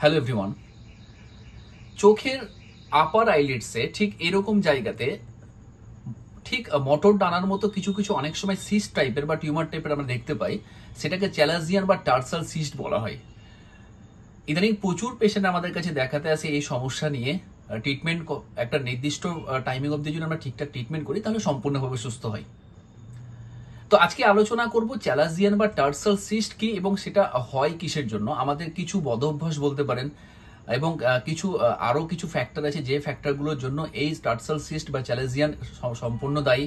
Hello everyone. চোখের আপার আইলিডসে ঠিক এরকম জায়গাতে ঠিক মটর ডানার মতো কিছু কিছু অনেক সময় সিস্ট টাইপের বা টিউমার টাইপের আমরা দেখতে পাই, সেটাকে চ্যালাজিয়ান বা টার্সাল সিস্ট বলা হয়। ইদানিং প্রচুর পেশেন্ট আমাদের কাছে দেখাতে আসে এই সমস্যা নিয়ে। ট্রিটমেন্ট একটা নির্দিষ্ট টাইমিং অবধি যদি আমরা ঠিকঠাক ট্রিটমেন্ট করি তাহলে সম্পূর্ণভাবে সুস্থ হয়। তো আজকে আলোচনা করব চ্যালাজিয়ান বা টার্সাল সিস্ট কি এবং সেটা হয় কিসের জন্য। আমাদের কিছু বদঅভ্যাস বলতে পারেন এবং কিছু আরো কিছু ফ্যাক্টর আছে যে ফ্যাক্টরগুলোর জন্য এই টার্সাল সিস্ট বা চ্যালাজিয়ান সম্পূর্ণ দায়ী।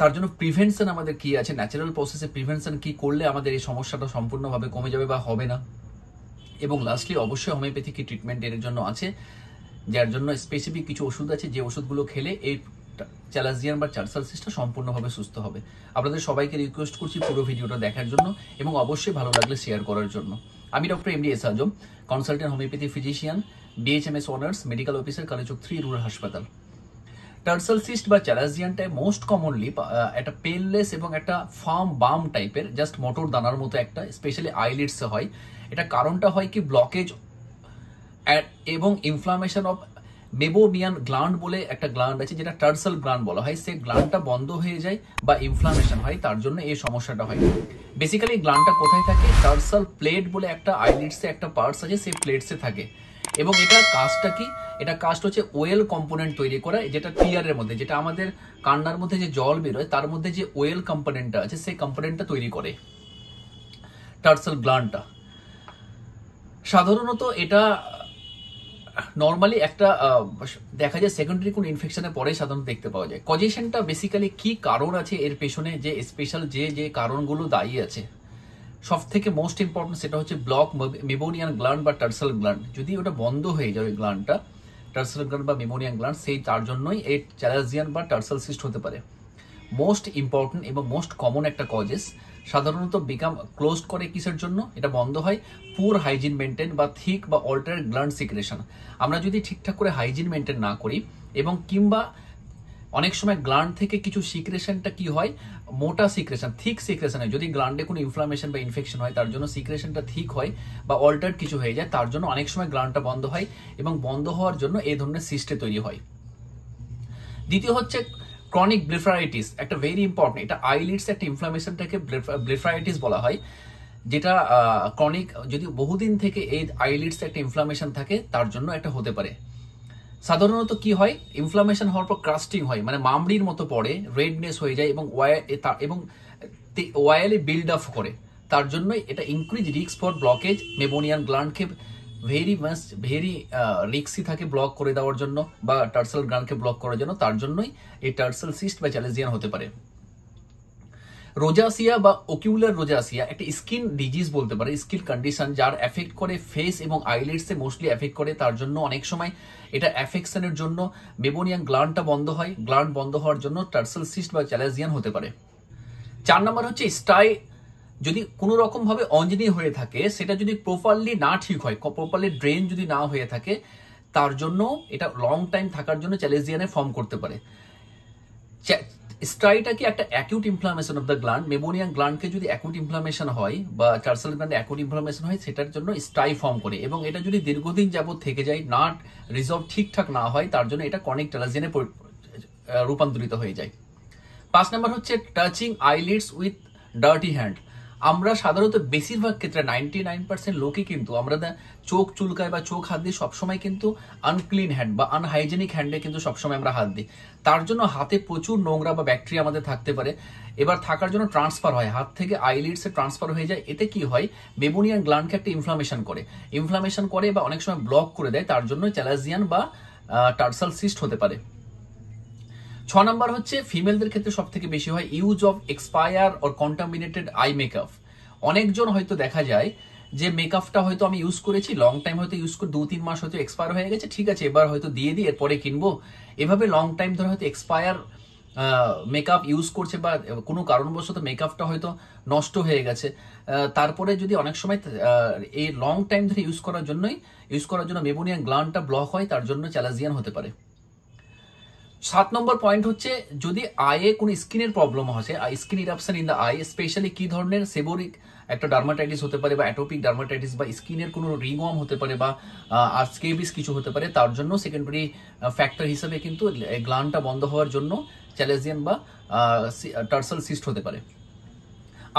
তার জন্য প্রিভেনশন আমাদের কি আছে, ন্যাচারাল প্রসেসে প্রিভেনশন কি করলে আমাদের এই সমস্যাটা সম্পূর্ণভাবে কমে যাবে বা হবে না, এবং লাস্টলি অবশ্যই হোমিওপ্যাথিক ট্রিটমেন্ট এর জন্য আছে, যার জন্য স্পেসিফিক কিছু ওষুধ আছে যে ওষুধগুলো খেলে এই চ্যালাজিয়ান বা টার্সাল সিস্টটা সম্পূর্ণভাবে সুস্থ হবে। আপনাদের সবাইকে রিকোয়েস্ট করছি পুরো ভিডিওটা দেখার জন্য এবং অবশ্যই ভালো লাগলে শেয়ার করার জন্য। আমি doctor MD S Azam, consultant homeopathy physician, BHMS honours, medical officer, Kalichak 3 rural হাসপাতাল। টার্সাল সিস্ট বা চ্যালাজিয়ানটাই মোস্ট কমনলি একটা পেনলেস এবং একটা ফার্ম বাম টাইপের, জাস্ট মটর দানার মতো একটা, স্পেশালি আইলিডসে হয়। এটা কারণটা হয় কি ব্লকেজ এবং ইনফ্লামেশন অফ মেবোনিয়ান গ্ল্যান্ড বলে একটা গ্ল্যান্ড আছে, যেটা টার্সাল গ্ল্যান্ড বলা হয়। সেই গ্ল্যান্ডটা বন্ধ হয়ে যায় বা ইনফ্লামেশন হয়, তার জন্য এই সমস্যাটা হয়। বেসিক্যালি গ্ল্যান্ডটা কোথায় থাকে? টার্সাল প্লেট বলে একটা আইলিডসে একটা পার্টস আছে, সেই প্লেটসে থাকে। এবং এটা কাজটা কি? এটা কাজ হচ্ছে ওয়েল কম্পোনেন্ট তৈরি করা, যেটা টিয়ারের মধ্যে, যেটা আমাদের কান্নার মধ্যে যে জল বেরোয় তার মধ্যে যে ওয়েল কম্পোনেন্টটা আছে সেই কম্পোনেন্টটা তৈরি করে টার্সাল গ্ল্যান্ডটা। সাধারণত এটা নর্মালি একটা দেখা যায় সেকেন্ডারি কোন ইনফেকশনের পরে সাধারণত দেখতে পাওয়া যায়। কজেশনটা বেসিক্যালি কি কারণ আছে এর পেছনে, যে স্পেশাল যে কারণগুলো দায়ী আছে, সব থেকে মোস্ট ইম্পর্টেন্ট সেটা হচ্ছে ব্লক মেবোনিয়ান গ্ল্যান্ড বা টার্সাল গ্ল্যান্ড। যদি ওটা বন্ধ হয়ে যায় ওই গ্ল্যান্ডটা, টার্সাল গ্ল্যান্ড বা মেবোনিয়ান গ্ল্যান্ড, সেই তার জন্যই এই চ্যালাজিয়ান বা টার্সাল সিস্ট হতে পারে। মোস্ট ইম্পর্টেন্ট এবং মোস্ট কমন একটা কজেস। সাধারণত বিকাম ক্লোজ করে কিসের জন্য? এটা বন্ধ হয় পুর হাইজিন মেনটেন বা থিক বা অল্টার গ্ল্যান্ড সিক্রেশন। আমরা যদি ঠিকঠাক করে হাইজিন মেনটেন না করি এবং কিংবা অনেক সময় গ্ল্যান্ড থেকে কিছু সিক্রেশনটা কি হয়, মোটা সিক্রেশন, থিক সিক্রেশন হয়। যদি গ্ল্যান্ডে কোনো ইনফ্লামেশন বা ইনফেকশন হয় তার জন্য সিক্রেশনটা থিক হয় বা অল্টার্ড কিছু হয়ে যায়, তার জন্য অনেক সময় গ্ল্যান্ডটা বন্ধ হয় এবং বন্ধ হওয়ার জন্য এই ধরনের সিস্টে তৈরি হয়। দ্বিতীয় হচ্ছে ক্রনিক ব্লেফারাইটিস, একটা ভেরি ইম্পর্টেন্ট। এটা আইলিডস একটা ইনফ্লামেশনটাকে ব্লেফারাইটিস বলা হয়, যেটা ক্রনিক, যদি বহুদিন থেকে এই আইলিডস একটা ইনফ্লামেশন থাকে তার জন্য একটা হতে পারে। সাধারণত কি হয়, ইনফ্লামেশন হওয়ার পর ক্রাস্টিং হয়, মানে মামড়ির মতো পড়ে, রেডনেস হয়ে যায় এবং ওয়াইলে বিল্ড আপ করে। তার জন্যই এটা increase risk for blockage. Meibomian গ্ল্যান্ডকে ভেরি রিক্সি থাকে ব্লক করে দেওয়ার জন্য বা টার্সাল গ্ল্যান্ডকে ব্লক করার জন্য, তার জন্যই এই টার্সাল সিস্ট বা চ্যালাজিয়ান হতে পারে। রোজাসিয়া বা ওকিউলার রোজাসিয়া একটা স্কিন ডিজিজ বলতে পারে, স্কিন কন্ডিশন, যার এফেক্ট করে ফেস এবং আইলিডসে মোস্টলি এফেক্ট করে। তার জন্য অনেক সময় এটা এফেকশনের জন্য মেবোনিয়ান গ্ল্যান্ডটা বন্ধ হয়, গ্ল্যান্ড বন্ধ হওয়ার জন্য টার্সাল সিস্ট বা চ্যালাজিয়ান হতে পারে। 4 নম্বর হচ্ছে স্টাই। যদি কোনো রকম ভাবে অঞ্জনি হয়ে থাকে, সেটা যদি প্রপারলি না ঠিক হয়, প্রপারলি ড্রেন যদি না হয়ে থাকে, তার জন্য এটা লং টাইম থাকার জন্য চ্যালাজিয়ানে ফর্ম করতে পারে। স্টাইটা কি একটা acute inflammation of the gland. Meibomian গ্ল্যান্ডকে যদি অ্যাকিউট ইনফ্লামেশন হয় বা টার্সাল গ্ল্যান্ডে অ্যাকিউট ইনফ্লামেশন হয়, সেটার জন্য স্টাই ফর্ম করে এবং এটা যদি দীর্ঘদিন যাবত থেকে যায়, না রিজলভ ঠিকঠাক না হয়, তার জন্য এটা ক্রনিক চ্যালাজিয়ানে রূপান্তরিত হয়ে যায়। 5 নম্বর হচ্ছে টাচিং আইলিডস উইথ ডার্টি হ্যান্ড। আমরা সাধারণত বেশিরভাগ ক্ষেত্রে 99% লোকই কিন্তু আমরা চোখ চুলকায় বা চোখ হাত দিই সবসময় কিন্তু আনক্লিন হ্যান্ড বা আনহাইজেনিক হ্যান্ডে কিন্তু সবসময় আমরা হাত দিই। তার জন্য হাতে প্রচুর নোংরা বা ব্যাকটেরিয়া আমাদের থাকতে পারে। এবার থাকার জন্য ট্রান্সফার হয়, হাত থেকে আইলিডসে ট্রান্সফার হয়ে যায়। এতে কি হয়, মেবোনিয়ান গ্ল্যান্ডকে একটা ইনফ্লামেশন করে বা অনেক সময় ব্লক করে দেয়। তার জন্য চ্যালাজিয়ান বা টার্সাল সিস্ট হতে পারে। 6 নম্বর হচ্ছে ফিমেলদের ক্ষেত্রে সব থেকে বেশি হয় use of expire or contaminated eye makeup. অনেকজন হয়তো দেখা যায় যে মেকআপটা হয়তো আমি ইউজ করেছি, লং টাইম হয়তো ইউজ করে 2-3 মাস হয়তো এক্সপায়ার হয়ে গেছে, ঠিক আছে এবার হয়তো দিয়ে দিই এরপরে কিনবো, এভাবে লং টাইম ধরে হয়তো এক্সপায়ার মেকআপ ইউজ করছে বা কোনো কারণবশত মেকআপটা হয়তো নষ্ট হয়ে গেছে। তারপরে যদি অনেক সময় এই লং টাইম ধরে ইউজ করার জন্য মেবোনিয়ান গ্ল্যান্ডটা ব্লক হয়, তার জন্য চ্যালাজিয়ান হতে পারে। 7 নম্বর পয়েন্ট হচ্ছে যদি আইয়ে কোনো স্কিনের প্রবলেম আছে, skin eruption in the I, specially কি ধরনের সেবোরিক একটা ডার্মাটাইটিস হতে পারে বা অ্যাটোপিক ডার্মাটাইটিস বা স্কিনের কোনো রিংওয়ার্ম হতে পারে বা আর স্কেবিস কিছু হতে পারে, তার জন্য সেকেন্ডারি ফ্যাক্টর হিসেবে কিন্তু গ্ল্যান্ডটা বন্ধ হওয়ার জন্য চ্যালেজিয়ান বা টার্সাল সিস্ট হতে পারে।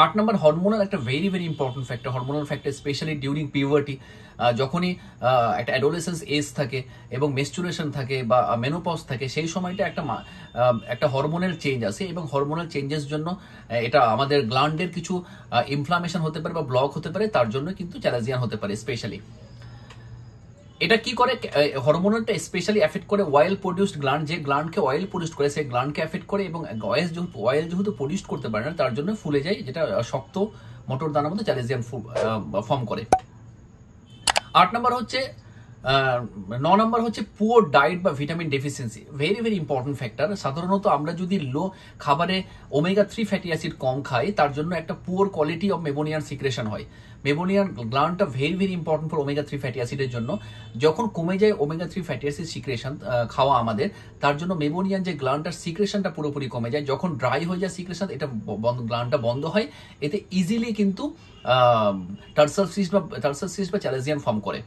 8 নম্বর হরমোনাল একটা very very important factor, hormonal factor specially during puberty, যখনই একটা অ্যাডোলেসেন্স এজ থাকে এবং মেস্চুরেশন থাকে বা মেনোপজ থাকে, সেই সময়টা একটা হরমোনাল চেঞ্জ আসে এবং হরমোনাল চেঞ্জের জন্য এটা আমাদের গ্ল্যান্ডের কিছু ইনফ্লামেশন হতে পারে বা ব্লক হতে পারে, তার জন্য কিন্তু চ্যালেজিয়ান হতে পারে স্পেশালি। এটা কি করে, হরমোনালটা স্পেশালি এফেক্ট করে অয়েল প্রডিউসড গ্ল্যান্ড, যে গ্ল্যান্ডকে অয়েল প্রডিউস করে সেই গ্ল্যান্ডকে এফেক্ট করে এবং অয়েল যেহেতু প্রডিউস করতে পারে না তার জন্য ফুলে যায়, যেটা শক্ত মোটর দানার মধ্যে চ্যালেজিয়ান ফর্ম করে। 8 নম্বর হচ্ছে 9 নম্বর হচ্ছে পুয়ার ডায়েট বা vitamin deficiency, very very important factor. সাধারণত আমরা যদি খাবারে ওমেগা 3 ফ্যাটি অ্যাসিড কম খাই, তার জন্য একটা poor quality of meibomian secretion হয়। মেবোনিয়ান গ্ল্যান্ডটা very very important for omega 3 fatty অ্যাসিডের জন্য। যখন কমে যায় ওমেগা 3 ফ্যাটি অ্যাসিড সিক্রেশন খাওয়া আমাদের, তার জন্য মেবোনিয়ান যে গ্ল্যান্ডটার সিক্রেশনটা পুরোপুরি কমে যায়। যখন ড্রাই হয়ে যায় সিক্রেশন, এটা গ্ল্যান্ডটা বন্ধ হয়, এতে ইজিলি কিন্তু টার্সাল সিস্ট বা চ্যালেজিয়ান ফর্ম করে।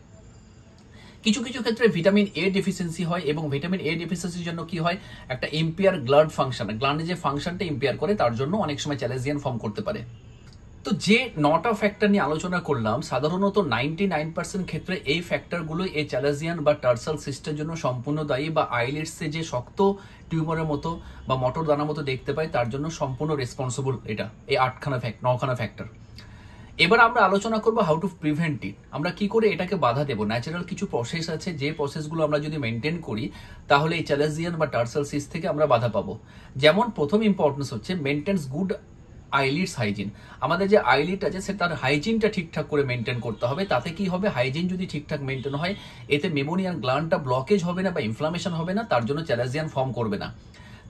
কিছু কিছু ক্ষেত্রে ভিটামিন এ ডেফিসিয়েন্সি হয় এবং ভিটামিন এ ডেফিসিয়েন্সির জন্য কি হয়, একটা ইম্পেয়ার গ্ল্যান্ড ফাংশন, গ্ল্যান্ডে যে ফাংশনটা ইম্পেয়ার করে, তার জন্য অনেক সময় চ্যালেজিয়ান ফর্ম করতে পারে। তো যে 9টা ফ্যাক্টর নিয়ে আলোচনা করলাম, সাধারণত 99% ক্ষেত্রে এই ফ্যাক্টরগুলো এই চ্যালেজিয়ান বা টার্সাল সিস্টের জন্য সম্পূর্ণ দায়ী, বা আইলিডসে যে শক্ত টিউমারের মতো বা মটর দানার মতো দেখতে পাই তার জন্য সম্পূর্ণ রেসপন্সিবল এটা, এই 9খানা ফ্যাক্টর। এবার আমরা আলোচনা করবো হাউ টু প্রিভেন্ট ইট, আমরা কি করে এটাকে বাধা দেবো। ন্যাচারাল কিছু প্রসেস আছে, যে প্রসেসগুলো আমরা যদি মেনটেন করি তাহলে এই চ্যালেজিয়ান বা টার্সাল সিস্ট থেকে আমরা বাধা পাবো। যেমন প্রথম ইম্পর্টেন্স হচ্ছে মেনটেন্স গুড আইলিডস হাইজিন। আমাদের যে আইলিড আছে সে তার হাইজিনটা ঠিকঠাক করে মেনটেন করতে হবে। তাতে কি হবে, হাইজিন যদি ঠিকঠাক মেনটেন হয়, এতে মেবোনিয়ান গ্ল্যান্ডটা ব্লকেজ হবে না বা ইনফ্লামেশন হবে না, তার জন্য চ্যালেজিয়ান ফর্ম করবে না।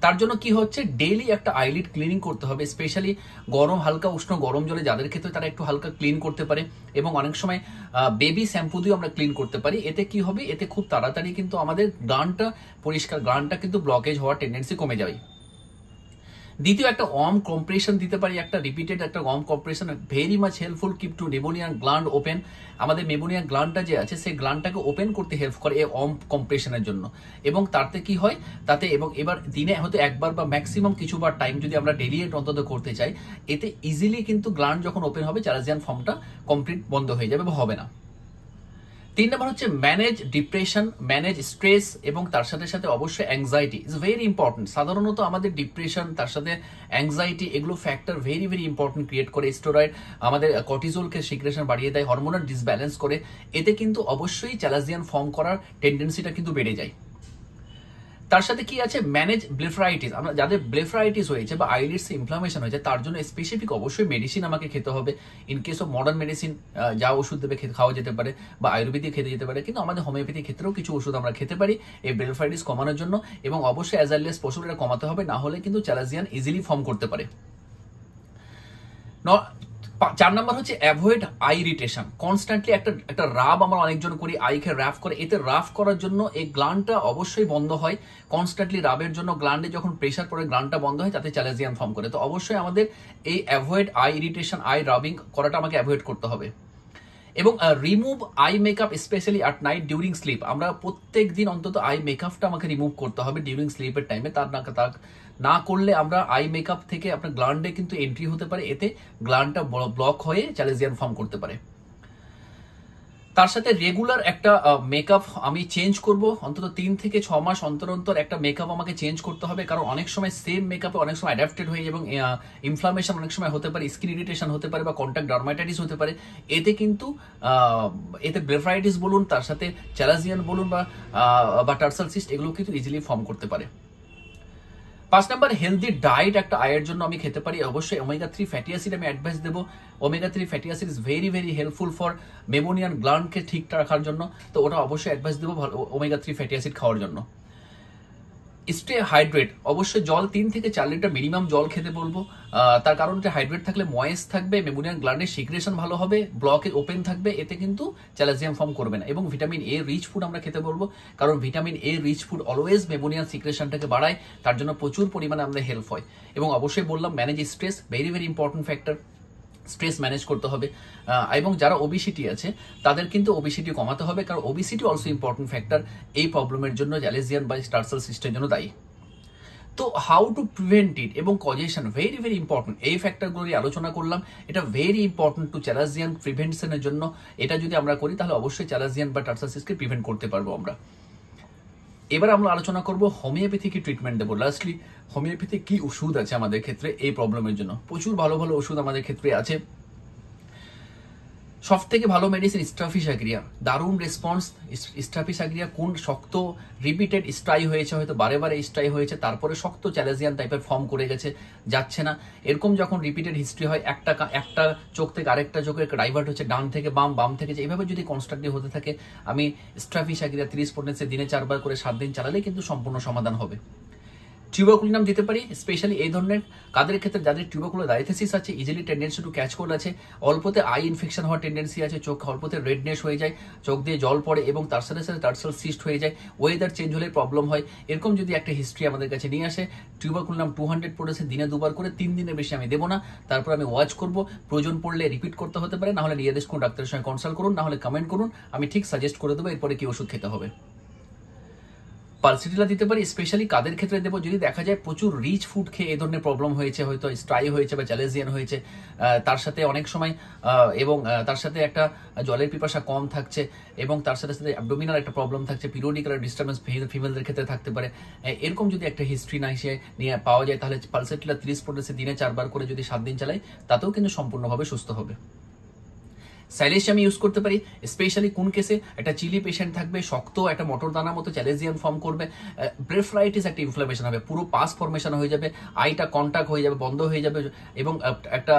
তার জন্য কি হচ্ছে, ডেইলি একটা আইলিড ক্লিনিং করতে হবে, স্পেশালি গরম হালকা উষ্ণ গরম জলে যাদের ক্ষেত্রে তারা একটু হালকা ক্লিন করতে পারে, এবং অনেক সময় বেবি শ্যাম্পু দিয়ে আমরা ক্লিন করতে পারি। এতে কি হবে, এতে খুব তাড়াতাড়ি কিন্তু আমাদের গ্ল্যান্ডটা পরিষ্কার, গ্ল্যান্ডটা কিন্তু ব্লকেজ হওয়ার টেন্ডেন্সি কমে যাবে। দ্বিতীয়, একটা ওয়ার্ম কম্প্রেশন দিতে পারি, একটা রিপিটেড একটা warm compression very much helpful, keep to meibomian gland open. আমাদের মেবোনিয়ান গ্ল্যান্ডটা যে আছে সেই গ্ল্যান্ডটাকে ওপেন করতে হেল্প করে এই ওয়ার্ম কম্প্রেশনের জন্য। এবং তাতে কি হয়, তাতে এবং এবার দিনে হয়তো একবার বা ম্যাক্সিমাম কিছুবার টাইম যদি আমরা ডেলি অন্তত করতে চাই, এতে ইজিলি কিন্তু গ্ল্যান্ড যখন ওপেন হবে চ্যালেজিয়ান ফর্মটা কমপ্লিট বন্ধ হয়ে যাবে বা হবে না। 3 নম্বর হচ্ছে ম্যানেজ ডিপ্রেশন, ম্যানেজ স্ট্রেস, এবং তার সাথে সাথে অবশ্যই অ্যাংজাইটি ইজ ভেরি ইম্পর্টেন্ট। সাধারণত আমাদের ডিপ্রেশন, তার সাথে অ্যাংজাইটি, এগুলো factor very very important create করে। স্টেরয়েড আমাদের কর্টিজলকে সিক্রেশন বাড়িয়ে দেয়, হরমোনাল ডিসব্যালেন্স করে, এতে কিন্তু অবশ্যই চ্যালেজিয়ান ফর্ম করার টেন্ডেন্সিটা কিন্তু বেড়ে যায়। তার সাথে কি আছে, ম্যানেজ ব্লেফারাইটিস। আমরা যাদের ব্লেফারাইটিস হয়েছে বা আইলিডসে ইনফ্লামেশন হয়েছে, তার জন্য স্পেসিফিক অবশ্যই মেডিসিন আমাকে খেতে হবে। In case of modern medicine যা ওষুধ দেবে খাওয়া যেতে পারে, বা আয়ুর্বেদিক খেতে যেতে পারে, কিন্তু আমাদের হোমিওপ্যাথি ক্ষেত্রেও কিছু ওষুধ আমরা খেতে পারি এই ব্লেফারাইটিস কমানোর জন্য, এবং অবশ্যই অ্যাজ আর্লি অ্যাজ পসিবল এটা কমাতে হবে, না হলে কিন্তু চ্যালেজিয়ান ইজিলি ফর্ম করতে পারে। 4 নম্বর হচ্ছে অ্যাভয়েড আই ইরিটেশন। কনস্ট্যান্টলি একটা রাব আমরা অনেকজন করি, আইকে রাফ করে, এতে রাফ করার জন্য এই গ্ল্যান্ডটা অবশ্যই বন্ধ হয়। কনস্ট্যান্টলি রাবের জন্য গ্ল্যান্ডে যখন প্রেশার পড়ে গ্ল্যান্ডটা বন্ধ হয়, তাতে চ্যালেজিয়ান ফর্ম করে। তো অবশ্যই আমাদের এই avoid I irritation, I rubbing করাটা আমাকে অ্যাভয়েড করতে হবে। এবং remove eye makeup specially at night during slip. আমরা প্রত্যেক দিন অন্তত আই মেকআপটা আমাকে রিমুভ করতে হবে ডিউরিং স্লিপের টাইমে। তার না করলে আমরা আই মেকআপ থেকে আপনার গ্ল্যান্ডে কিন্তু এন্ট্রি হতে পারে, এতে গ্ল্যান্ডটা ব্লক হয়ে চ্যালেজিয়ান ফর্ম করতে পারে। তার সাথে রেগুলার একটা মেকআপ আমি চেঞ্জ করব, অন্তত 3 থেকে 6 মাস অন্তর অন্তর একটা মেকআপ আমাকে চেঞ্জ করতে হবে, কারণ অনেক সময় সেম মেকআপে অনেক সময় অ্যাডাপ্টেড হয়ে এবং ইনফ্লামেশন অনেক সময় হতে পারে, স্কিন ইরিটেশন হতে পারে বা কন্ট্যাক্ট ডার্মাটাইটিস হতে পারে। এতে কিন্তু এতে ব্লেফারাইটিস বলুন, তার সাথে চ্যালেজিয়ান বলুন বা টার্সাল সিস্ট, এগুলো কিন্তু ইজিলি ফর্ম করতে পারে। 5 নম্বর, হেলদি ডায়েট একটা আয়ের জন্য আমি খেতে পারি। অবশ্যই ওমেগা 3 ফ্যাটি অ্যাসিড আমি অ্যাডভাইস দেবো। Omega 3 fatty acid is very very helpful for meibomian গ্ল্যান্ডকে ঠিক রাখার জন্য, তো ওটা অবশ্যই অ্যাডভাইস দেবো ওমেগা 3 ফ্যাটি অ্যাসিড খাওয়ার জন্য। স্টে হাইড্রেট, অবশ্যই জল 3 থেকে 4 লিটার মিনিমাম জল খেতে বলবো। তার কারণ হাইড্রেট থাকলে ময়েস থাকবে, মেমোনিয়ান গ্ল্যান্ডের সিক্রেশন ভালো হবে, ব্লকে ওপেন থাকবে, এতে কিন্তু চ্যালাজিয়াম ফর্ম করবে না। এবং ভিটামিন এ রিচ ফুড আমরা খেতে বলবো, কারণ vitamin A rich food always মেমোনিয়ান সিক্রেশনটাকে বাড়ায়, তার জন্য প্রচুর পরিমাণে আমাদের হেল্প হয়। এবং অবশ্যই বললাম manage stress, very very important factor, stress manage করতে হবে। এবং যারা ওবিসিটি আছে তাদের কিন্তু ওবিসিটি কমাতে হবে, কারণ ওবিসিটি অলসো ইম্পর্টেন্ট ফ্যাক্টর এই প্রবলেমের জন্য, চ্যালাজিয়ান বা স্টার্সাল সিস্টেমের জন্য দায়ী। তো হাউ টু প্রিভেন্ট ইট এবং কজেশন ভেরি ভেরি ইম্পর্টেন্ট, এই ফ্যাক্টরগুলো আলোচনা করলাম। এটা ভেরি ইম্পর্টেন্ট টু চ্যালাজিয়ান প্রিভেনশনের জন্য। এটা যদি আমরা করি তাহলে অবশ্যই চ্যালাজিয়ান বা টার্সাসিসকে প্রিভেন্ট করতে পারবো আমরা। এবার আমরা আলোচনা করব হোমিওপ্যাথি কি ট্রিটমেন্ট দেবো। লাস্টলি হোমিওপ্যাথি কি ওষুধ আছে আমাদের ক্ষেত্রে এই প্রবলেমের জন্য। প্রচুর ভালো ভালো ওষুধ আমাদের ক্ষেত্রে আছে। সব থেকে ভালো মেডিসিন স্ট্রাফিসাগ্রিয়া, দারুণ রেসপন্স। স্ট্রাফিসাগ্রিয়া কোন শক্ত রিপিটেড স্ট্রাই হয়েছে, হয়তো বারে বারে স্ট্রাই হয়েছে, তারপরে শক্ত চ্যালাজিয়ান টাইপের ফর্ম করে গেছে, যাচ্ছে না, এরকম যখন রিপিটেড হিস্ট্রি হয়, একটা চোখ থেকে আরেকটা চোখে ডাইভার্ট হচ্ছে, ডান থেকে বাম, বাম থেকে যে, এইভাবে যদি কনস্ট্যান্টলি হতে থাকে, আমি স্ট্রাফিসাগ্রিয়া 30 পোটেন্সে দিনে 4 বার করে 7 দিন চালালে কিন্তু সম্পূর্ণ সমাধান হবে। টিউবারকুলিনাম দিতে পারি, স্পেশালি এই ধরনের কাদের ক্ষেত্রে যাদের টিউবারকুলার ডায়াথেসিস আছে, easily tendency to catch cold আছে, অল্পতে আই ইনফেকশন হওয়ার টেন্ডেন্সি আছে, চোখ অল্পতে রেডনেস হয়ে যায়, চোখ দিয়ে জল পড়ে এবং তার সাথে সাথে টার্সাল সিস্ট হয়ে যায়, ওয়েদার চেঞ্জ হলে প্রবলেম হয়, এরকম যদি একটা হিস্ট্রি আমাদের কাছে নিয়ে আসে, টিউবারকুলিনাম 200 পোটেন্সে দিনে 2 বার করে 3 দিনের বেশি আমি দেবো না। তারপর আমি ওয়াচ করব, প্রয়োজন পড়লে রিপিট করতে হতে পারে, না হলে নিয়ারেস্ট কোন ডাক্তারের সঙ্গে কনসাল্ট করুন, না হলে কমেন্ট করুন, আমি ঠিক সাজেস্ট করে দেবো এরপরে কি ওষুধ খেতে হবে। পালসিটিলা দিতে পারি, স্পেশালি কাদের ক্ষেত্রে দেবো, যদি দেখা যায় প্রচুর রিচ ফুড খেয়ে এই ধরনের প্রবলেম হয়েছে, হয়তো স্ট্রাই হয়েছে বা চ্যালেজিয়ান হয়েছে, তার সাথে অনেক সময় এবং তার সাথে একটা জলের পিপাসা কম থাকছে, এবং তার সাথে সাথে অ্যাবডোমিনাল একটা প্রবলেম থাকছে, পিরিয়ডিক্যাল ডিস্টার্বেন্স ফিমেলদের ক্ষেত্রে থাকতে পারে, এরকম যদি একটা হিস্ট্রি না এসে নিয়ে পাওয়া যায়, তাহলে পালসিটিলা 30 পোটেন্সে দিনে 4 বার করে যদি 7 দিন চালাই, তাতেও কিন্তু সম্পূর্ণভাবে সুস্থ হবে। সাইলেশিয়াম ইউজ করতে পারি, স্পেশালি কোন কেসে একটা চিলি পেশেন্ট থাকবে, শক্ত একটা মটর দানার মতো চ্যালেজিয়ান ফর্ম করবে, ব্রেফ্রাইটিস একটা ইনফ্লামেশন হবে, পুরো পাস ফর্মেশন হয়ে যাবে, আইটা কন্টাক্ট হয়ে যাবে, বন্ধ হয়ে যাবে, এবং একটা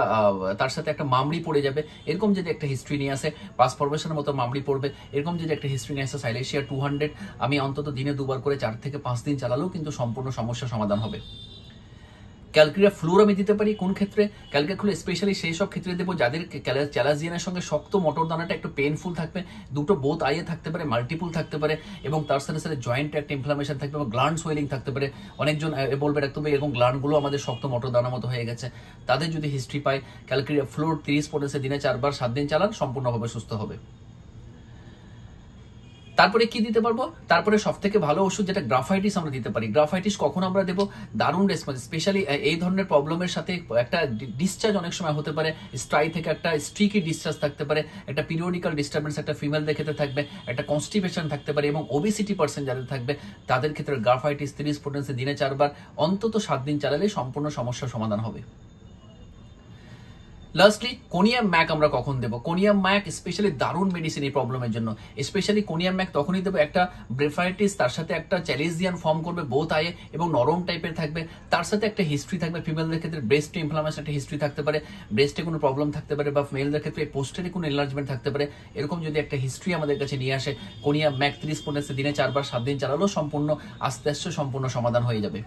তার সাথে একটা মামড়ি পড়ে যাবে, এরকম যদি একটা হিস্ট্রি নিয়ে আসে, পাস ফর্মেশনের মতো মামড়ি পড়বে, এরকম যদি একটা হিস্ট্রি নিয়ে আসে, সাইলেশিয়া 200 আমি অন্তত দিনে 2 বার করে 4 থেকে 5 দিন চালালেও কিন্তু সম্পূর্ণ সমস্যার সমাধান হবে। ক্যালকিরিয়া ফ্লোর আমি দিতে পারি, কোন ক্ষেত্রে ক্যালকিরিয়া ফ্লোর স্পেশালি সেই সব ক্ষেত্রে দেবো যাদের চ্যালাজিয়ানের সঙ্গে শক্ত মটর দানাটা একটু পেইনফুল থাকবে, দুটো বোথ আইয়ে থাকতে পারে, মাল্টিপুল থাকতে পারে, এবং তার সাথে সাথে জয়েন্টে একটা ইনফ্লামেশন থাকবে এবং গ্ল্যান্ড সোয়েলিং থাকতে পারে। অনেকজন বলবে ডাক্তার এরকম গ্ল্যান্ডগুলো আমাদের শক্ত মটর দানার মতো হয়ে গেছে, তাদের যদি হিস্ট্রি পায়, ক্যালকিরিয়া ফ্লোর 30 পোটেন্সে দিনে 4 বার 7 দিন চালান, সম্পূর্ণভাবে সুস্থ হবে। তারপরে কি দিতে পারবো, তারপরে সব থেকে ভালো ওষুধ যেটা গ্রাফাইটিস আমরা দিতে পারি। গ্রাফাইটিস কখন আমরা দেবো, দারুণ রেসপন্স, স্পেশালি এই ধরনের প্রবলেমের সাথে একটা ডিসচার্জ অনেক সময় হতে পারে, স্ট্রাই থেকে একটা স্ট্রিকি ডিসচার্জ থাকতে পারে, একটা পিরিয়ডিক্যাল ডিস্টারবেন্স একটা ফিমেলদের ক্ষেত্রে থাকবে, একটা কনস্টিপেশন থাকতে পারে, এবং ওবেসিটি পার্সেন্ট যাদের থাকবে তাদের ক্ষেত্রে গ্রাফাইটিস 30 পোটেন্সে দিনে 4 বার অন্তত 7 দিন চালালে সম্পূর্ণ সমস্যার সমাধান হবে। লাস্টলি কোনিয়াম ম্যাক আমরা কখন দেবো, কোনিয়াম ম্যাক স্পেশালি দারুণ মেডিসিন এই প্রবলেমের জন্য। স্পেশালি কোনিয়াম ম্যাক তখনই দেবো একটা ব্রেফাইটিস তার সাথে একটা চ্যালেজিয়ান ফর্ম করবে বোথ আয়ে এবং নরম টাইপের থাকবে, তার সাথে একটা হিস্ট্রি থাকবে, ফিমেলদের ক্ষেত্রে ব্রেস্টে ইনফ্লামেশন একটা হিস্ট্রি থাকতে পারে, ব্রেস্টে কোনো প্রবলেম থাকতে পারে, বা মেলদের ক্ষেত্রে পোস্টেরে কোনো এনলার্জমেন্ট থাকতে পারে, এরকম যদি একটা হিস্ট্রি আমাদের কাছে নিয়ে আসে, কোনিয়াম ম্যাক 30 পোটেন্সে দিনে 4 বার 7 দিন চালালেও সম্পূর্ণ আস্তে আস্তে সম্পূর্ণ সমাধান হয়ে যাবে।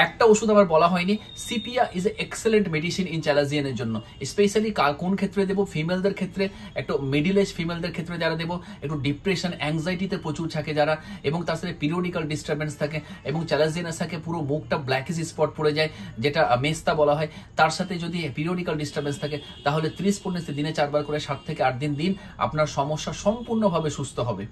একটা ওষুধ আবার বলা হয়নি, sepia is a excellent medicine in চ্যালাজিয়ানের জন্য। স্পেশালি কোন ক্ষেত্রে দেবো, ফিমেলদের ক্ষেত্রে, একটু মিডিল এজ ফিমেলদের ক্ষেত্রে যারা দেবো, একটু ডিপ্রেশন অ্যাংজাইটিতে প্রচুর থাকে যারা, এবং তার সাথে পিরিয়ডিক্যাল ডিস্টারবেন্স থাকে, এবং চ্যালাজিয়ানের থাকে পুরো মুখটা ব্ল্যাকিশ স্পট পড়ে যায়, যেটা মেস্তা বলা হয়, তার সাথে যদি পিরিয়ডিক্যাল ডিস্টারবেন্স থাকে, তাহলে 30 পোটেন্সে দিনে 4 বার করে 7 থেকে 8 দিন আপনার সমস্যা সম্পূর্ণভাবে সুস্থ হবে।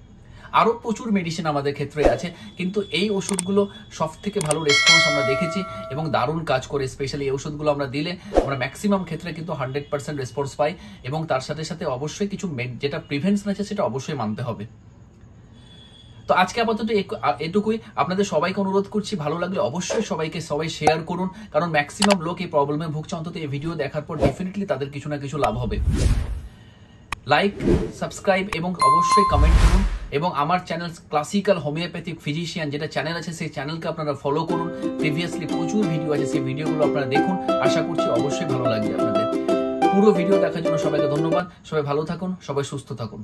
আরও প্রচুর মেডিসিন আমাদের ক্ষেত্রে আছে, কিন্তু এই ওষুধগুলো সব থেকে ভালো রেসপন্স আমরা দেখেছি এবং দারুণ কাজ করে। স্পেশালি এই ওষুধগুলো আমরা দিলে আমরা ম্যাক্সিমাম ক্ষেত্রে কিন্তু 100% রেসপন্স পাই, এবং তার সাথে সাথে অবশ্যই কিছু যেটা প্রিভেনশন আছে সেটা অবশ্যই মানতে হবে। তো আজকে আপাতত এটুকুই, আপনাদের সবাইকে অনুরোধ করছি, ভালো লাগলে অবশ্যই সবাই শেয়ার করুন, কারণ ম্যাক্সিমাম লোক এই প্রবলেমে ভুগছে, অন্তত এই ভিডিও দেখার পর ডেফিনেটলি তাদের কিছু না কিছু লাভ হবে। লাইক, সাবস্ক্রাইব এবং অবশ্যই কমেন্ট করুন, এবং আমার চ্যানেল ক্লাসিক্যাল হোমিওপ্যাথিক ফিজিশিয়ান যেটা চ্যানেল আছে সেই চ্যানেলকে আপনারা ফলো করুন। প্রিভিয়াসলি প্রচুর ভিডিও আছে, সেই ভিডিওগুলো আপনারা দেখুন, আশা করছি অবশ্যই ভালো লাগবে আপনাদের। পুরো ভিডিও দেখার জন্য সবাইকে ধন্যবাদ, সবাই ভালো থাকুন, সবাই সুস্থ থাকুন।